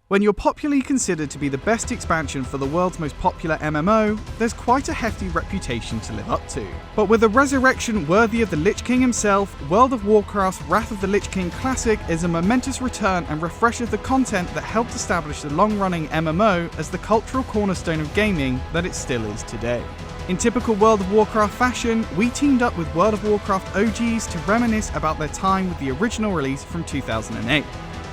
When you're popularly considered to be the best expansion for the world's most popular MMO, there's quite a hefty reputation to live up to. But with a resurrection worthy of the Lich King himself, World of Warcraft's Wrath of the Lich King Classic is a momentous return and refreshes the content that helped establish the long-running MMO as the cultural cornerstone of gaming that it still is today. In typical World of Warcraft fashion, we teamed up with World of Warcraft OGs to reminisce about their time with the original release from 2008.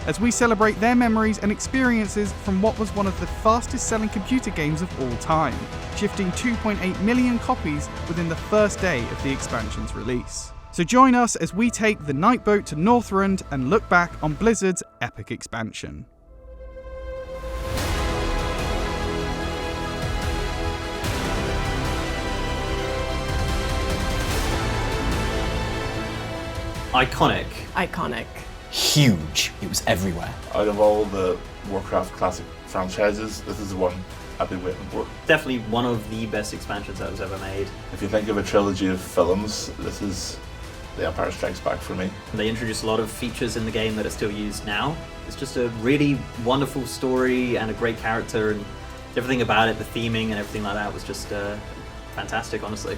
As we celebrate their memories and experiences from what was one of the fastest selling computer games of all time, shifting 2.8 million copies within the first day of the expansion's release. So join us as we take the night boat to Northrend and look back on Blizzard's epic expansion. Iconic. Iconic. Huge. It was everywhere. Out of all the Warcraft classic franchises, this is the one I've been waiting for. Definitely one of the best expansions that was ever made. If you think of a trilogy of films, this is The Empire Strikes Back for me. They introduced a lot of features in the game that are still used now. It's just a really wonderful story and a great character, and everything about it, the theming and everything like that was just fantastic, honestly.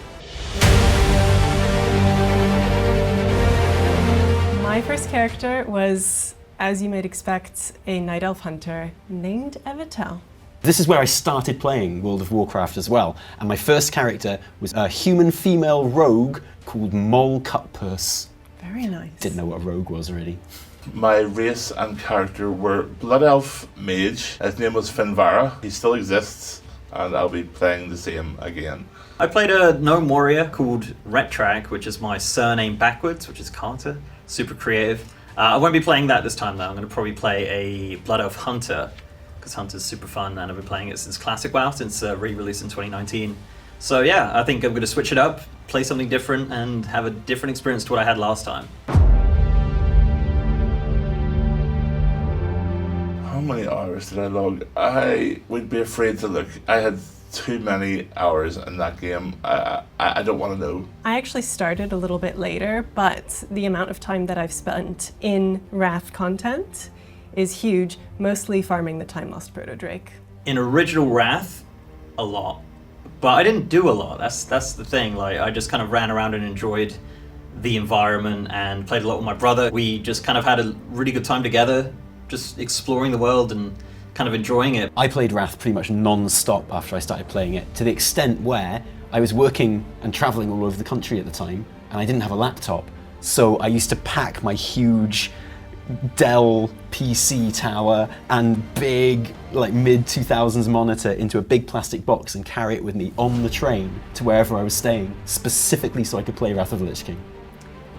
My first character was, as you might expect, a Night Elf hunter named Evitel. This is where I started playing World of Warcraft as well, and my first character was a human female rogue called Mole Cutpurse. Very nice. Didn't know what a rogue was really. My race and character were Blood Elf Mage. His name was Finvara. He still exists, and I'll be playing the same again. I played a gnome warrior called Retrak, which is my surname backwards, which is Carter. Super creative. I won't be playing that this time though. I'm going to probably play a Blood Elf Hunter, because Hunter's super fun and I've been playing it since Classic WoW, since re-release in 2019. So yeah, I think I'm going to switch it up, play something different and have a different experience to what I had last time. How many hours did I log? I would be afraid to look. I had too many hours in that game. I don't want to know. I actually started a little bit later, but the amount of time that I've spent in Wrath content is huge, mostly farming the Time Lost Proto Drake. In original Wrath, a lot. But I didn't do a lot, that's the thing. Like, I just kind of ran around and enjoyed the environment and played a lot with my brother. We just kind of had a really good time together, just exploring the world and kind of enjoying it. I played Wrath pretty much non-stop after I started playing it, to the extent where I was working and traveling all over the country at the time, and I didn't have a laptop. So I used to pack my huge Dell PC tower and big, like mid-2000s monitor into a big plastic box and carry it with me on the train to wherever I was staying, specifically so I could play Wrath of the Lich King.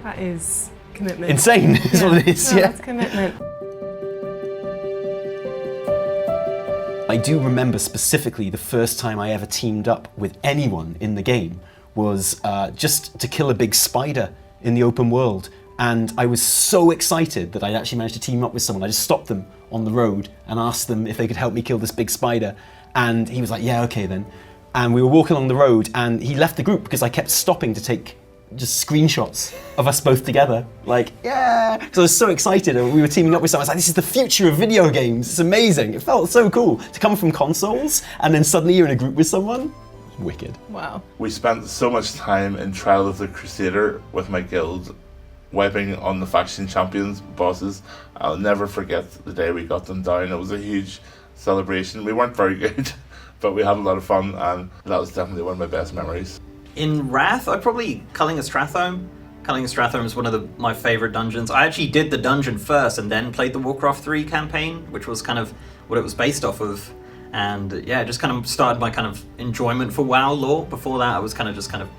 That is commitment. Insane is what it is, No, yeah. That's commitment. I do remember specifically the first time I ever teamed up with anyone in the game was just to kill a big spider in the open world. And I was so excited that I'd actually managed to team up with someone. I just stopped them on the road and asked them if they could help me kill this big spider. And he was like, yeah, okay then. And we were walking along the road and he left the group because I kept stopping to take just screenshots of us both together. Like, yeah, because I was so excited and we were teaming up with someone. I was like, this is the future of video games. It's amazing. It felt so cool to come from consoles and then suddenly you're in a group with someone. Wicked. Wow. We spent so much time in Trial of the Crusader with my guild, wiping on the faction champions bosses. I'll never forget the day we got them down. It was a huge celebration. We weren't very good, but we had a lot of fun, and that was definitely one of my best memories. In Wrath, I'd probably Culling a Strathome. Culling a Strathome is one of my favourite dungeons. I actually did the dungeon first and then played the Warcraft 3 campaign, which was kind of what it was based off of. And yeah, it just kind of started my kind of enjoyment for WoW lore. Before that, I was kind of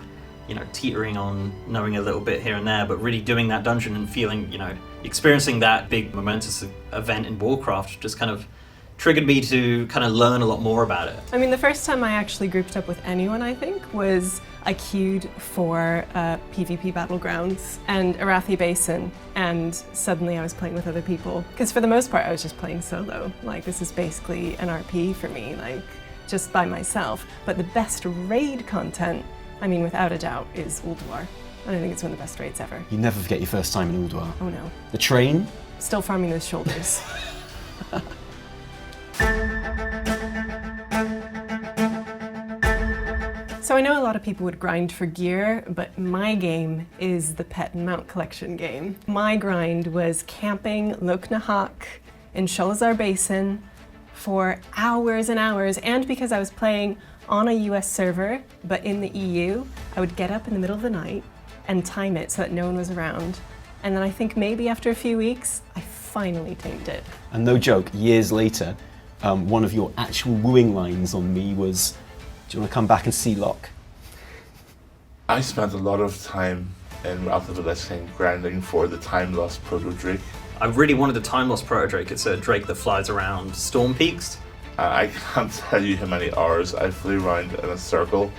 you know, teetering on knowing a little bit here and there, but really doing that dungeon and feeling, you know, experiencing that big momentous event in Warcraft just kind of triggered me to kind of learn a lot more about it. I mean, the first time I actually grouped up with anyone, I think, was I queued for PvP Battlegrounds and Arathi Basin, and suddenly I was playing with other people. Because for the most part, I was just playing solo. Like, this is basically an RP for me, like, just by myself. But the best raid content, I mean, without a doubt, is Ulduar. And I think it's one of the best raids ever. You never forget your first time in Ulduar. Oh no. The train? Still farming those shoulders. So I know a lot of people would grind for gear, but my game is the pet and mount collection game. My grind was camping Loknahak in Sholazar Basin for hours and hours, and because I was playing on a US server, but in the EU, I would get up in the middle of the night and time it so that no one was around. And then I think maybe after a few weeks, I finally tamed it. And no joke, years later, one of your actual wooing lines on me was, do you want to come back and see Locke? I spent a lot of time in Wrath of the Lich King grinding for the time lost proto Drake. I really wanted the time lost proto Drake. It's a Drake that flies around storm peaks. I can't tell you how many hours I flew around in a circle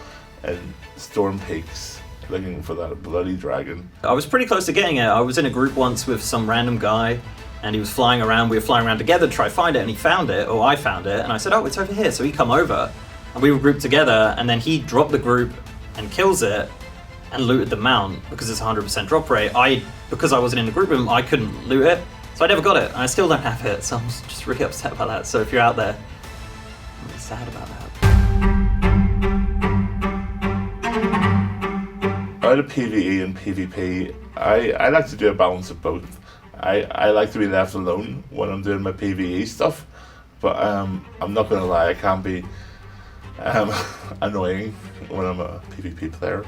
in storm peaks looking for that bloody dragon. I was pretty close to getting it. I was in a group once with some random guy, and he was flying around. We were flying around together to try to find it, and he found it, or I found it, and I said, oh, it's over here. So he come over, and we were grouped together, and then he dropped the group and kills it and looted the mount because it's 100% drop rate. Because I wasn't in the group with him, I couldn't loot it, so I never got it, and I still don't have it, so I'm just really upset about that. So if you're out there, I'm really sad about that. Out of PvE and PvP, I like to do a balance of both. I like to be left alone when I'm doing my PvE stuff, but I'm not going to lie, I can be annoying when I'm a PvP player.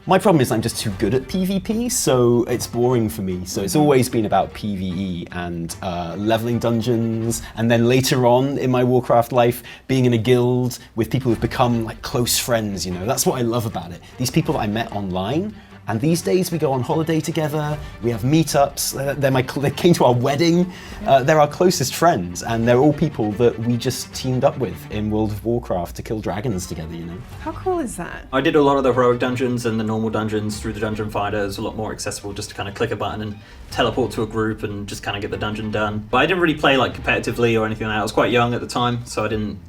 My problem is I'm just too good at PvP, so it's boring for me. So it's always been about PvE and leveling dungeons, and then later on in my Warcraft life, being in a guild with people who've become like close friends, you know. That's what I love about it. These people that I met online, and these days we go on holiday together, we have meetups, they came to our wedding, they're our closest friends, and they're all people that we just teamed up with in World of Warcraft to kill dragons together, you know. How cool is that? I did a lot of the heroic dungeons and the normal dungeons through the dungeon finder. It was a lot more accessible just to kind of click a button and teleport to a group and just kind of get the dungeon done. But I didn't really play like competitively or anything like that. I was quite young at the time, so I didn't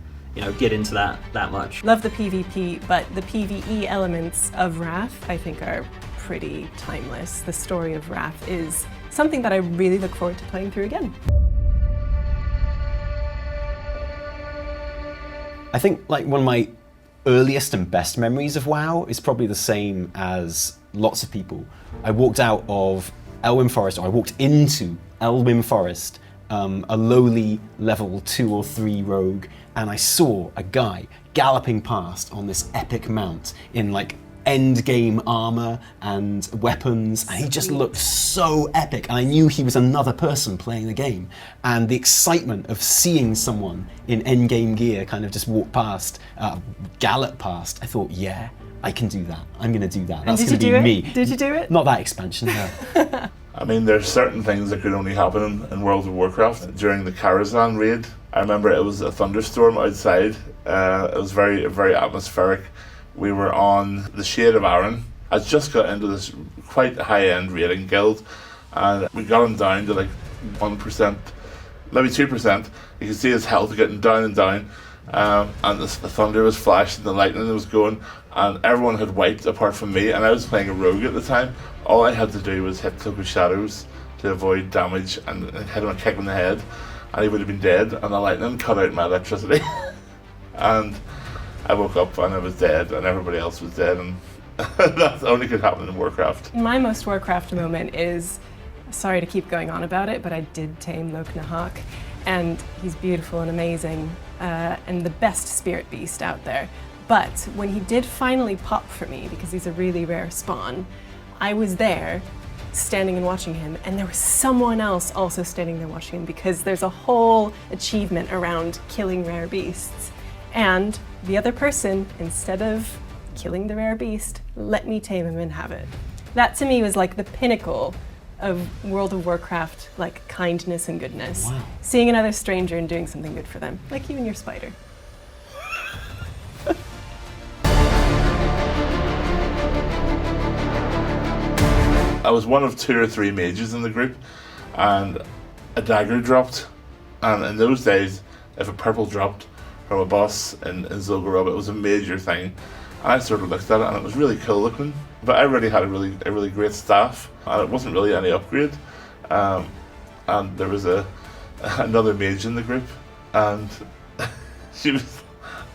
get into that much. Love the PvP, but the PvE elements of Wrath, I think, are pretty timeless. The story of Wrath is something that I really look forward to playing through again. I think like one of my earliest and best memories of WoW is probably the same as lots of people. I walked out of Elwyn Forest, or I walked into Elwyn Forest, a lowly level 2 or 3 rogue, and I saw a guy galloping past on this epic mount in like end game armor and weapons, and he just looked so epic, and I knew he was another person playing the game, and the excitement of seeing someone in end game gear kind of just walk past, gallop past, I thought, yeah, I can do that. I'm gonna do that. That's gonna be me. Did you do it? Not that expansion, no. I mean, there's certain things that could only happen in World of Warcraft. During the Karazhan raid, I remember it was a thunderstorm outside. It was very, very atmospheric. We were on the Shade of Arran. I just got into this quite high-end raiding guild, and we got him down to like 1%, maybe 2%. You could see his health getting down and down, and the thunder was flashing, the lightning was going, and everyone had wiped apart from me, and I was playing a rogue at the time. All I had to do was hit Cloak of Shadows to avoid damage and hit him a kick in the head, and he would have been dead, and the lightning cut out my electricity. And I woke up and I was dead, and everybody else was dead, and that only could happen in Warcraft. My most Warcraft moment is, sorry to keep going on about it, but I did tame Loknahak, and he's beautiful and amazing, and the best spirit beast out there. But when he did finally pop for me, because he's a really rare spawn, I was there standing and watching him, and there was someone else also standing there watching him, because there's a whole achievement around killing rare beasts. And the other person, instead of killing the rare beast, let me tame him and have it. That to me was like the pinnacle of World of Warcraft, like kindness and goodness. Wow. Seeing another stranger and doing something good for them, like you and your spider. I was one of 2 or 3 mages in the group, and a dagger dropped, and in those days, if a purple dropped from a boss in Zul'Gurub, it was a major thing. And I sort of looked at it, and it was really cool looking, but I already had a really great staff, and it wasn't really any upgrade. And there was another mage in the group, and she was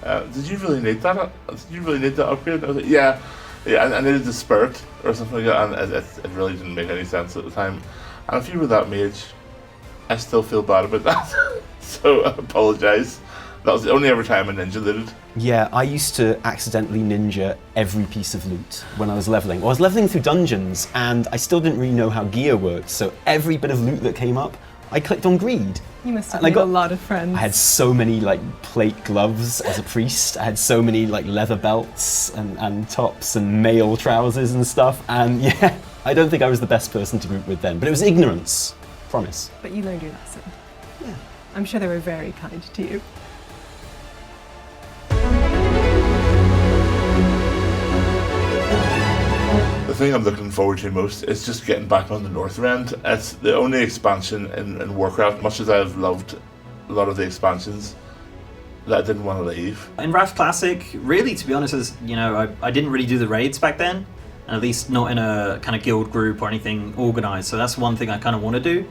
Did you really need that? Did you really need that upgrade? I was like, yeah, I needed the spirit or something like that, and it really didn't make any sense at the time. And if you were that mage, I still feel bad about that. So I apologise. That was the only ever time I ninja looted. Yeah, I used to accidentally ninja every piece of loot when I was leveling. Well, I was leveling through dungeons, and I still didn't really know how gear worked, so every bit of loot that came up, I clicked on greed. You must have And I made a lot of friends. I had so many plate gloves as a priest. I had so many leather belts and tops and mail trousers and stuff. And yeah, I don't think I was the best person to group with then, but it was ignorance. Promise. But you learned your lesson. Yeah. I'm sure they were very kind to you. The thing I'm looking forward to most is just getting back on the Northrend. It's the only expansion in Warcraft, much as I've loved a lot of the expansions, that I didn't want to leave. In Wrath Classic, really, to be honest, I didn't really do the raids back then, and at least not in a kind of guild group or anything organised, so that's one thing I kind of want to do.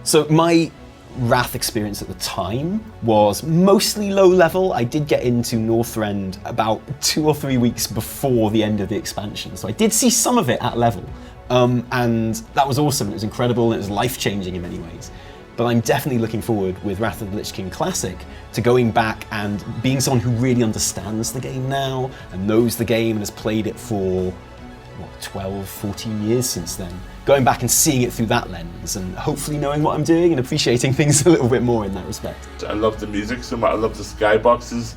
So my Wrath experience at the time was mostly low level. I did get into Northrend about 2 or 3 weeks before the end of the expansion, so I did see some of it at level, and that was awesome. It was incredible, and it was life-changing in many ways. But I'm definitely looking forward with Wrath of the Lich King Classic to going back and being someone who really understands the game now and knows the game and has played it for 12, 14 years since then. Going back and seeing it through that lens and hopefully knowing what I'm doing and appreciating things a little bit more in that respect. I loved the music so much. I loved the skyboxes.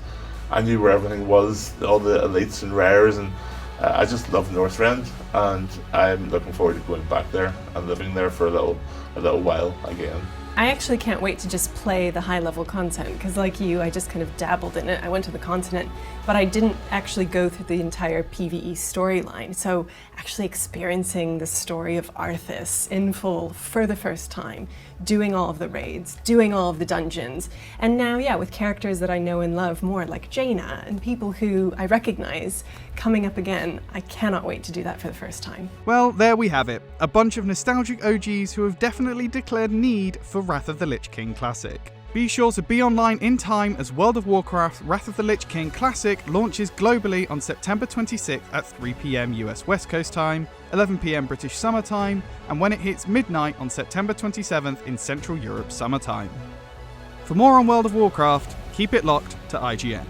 I knew where everything was, all the elites and rares, and I just love Northrend, and I'm looking forward to going back there and living there for a little while again. I actually can't wait to just play the high-level content, because like you, I just kind of dabbled in it. I went to the continent, but I didn't actually go through the entire PvE storyline. So actually experiencing the story of Arthas in full for the first time, doing all of the raids, doing all of the dungeons, and now, yeah, with characters that I know and love more, like Jaina, and people who I recognize coming up again, I cannot wait to do that for the first time. Well, there we have it. A bunch of nostalgic OGs who have definitely declared need for Wrath of the Lich King Classic. Be sure to be online in time as World of Warcraft Wrath of the Lich King Classic launches globally on September 26th at 3 PM US West Coast time, 11 PM British Summer Time, and when it hits midnight on September 27th in Central Europe Summer Time. For more on World of Warcraft, keep it locked to IGN.